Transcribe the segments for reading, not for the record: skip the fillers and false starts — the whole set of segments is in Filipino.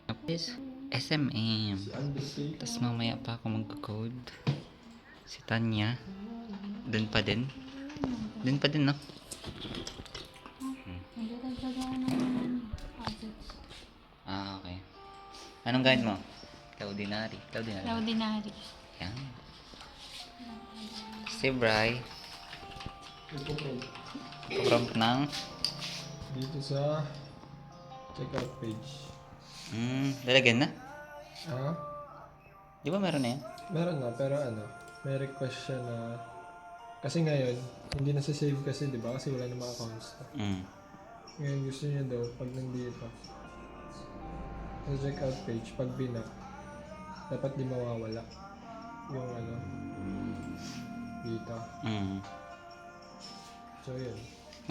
Tapos, SMM. Si Andres. Tapos mamaya pa ako mag-code. Si Tanya. Doon pa din. Doon pa din, no? Ah, okay. Anong guide mo? Cloudinary. Cloudinary. Yan. Si Bri. Ito po. Prompt ng... Dito sa checkout page. Lalagyan na? Ah? Di ba meron na yan? Meron na, pero may request siya na... Kasi ngayon, hindi na save kasi, di ba? Kasi wala na mga accounts. Ngayon gusto niya daw, pag nandito, sa checkout page, pag binak, dapat di mawawala yung dito. So, yun.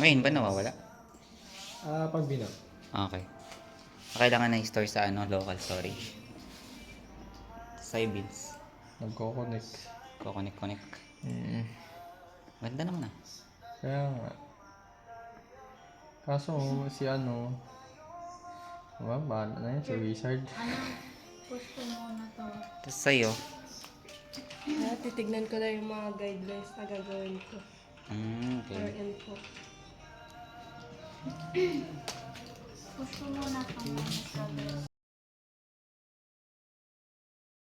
Ngayon ba nawawala? Pag binak. Okay. Kailangan na i-store sa local storage. Sa bills. Nagko-connect. Connect. Ganda naman ah. Kaya nga. Kaso si bahala na yun, si Wizard. Push ko muna to. Tapos sa'yo. Titignan ko na yung mga guidelines na gagawin ko. Okay. For info. Push ko muna to.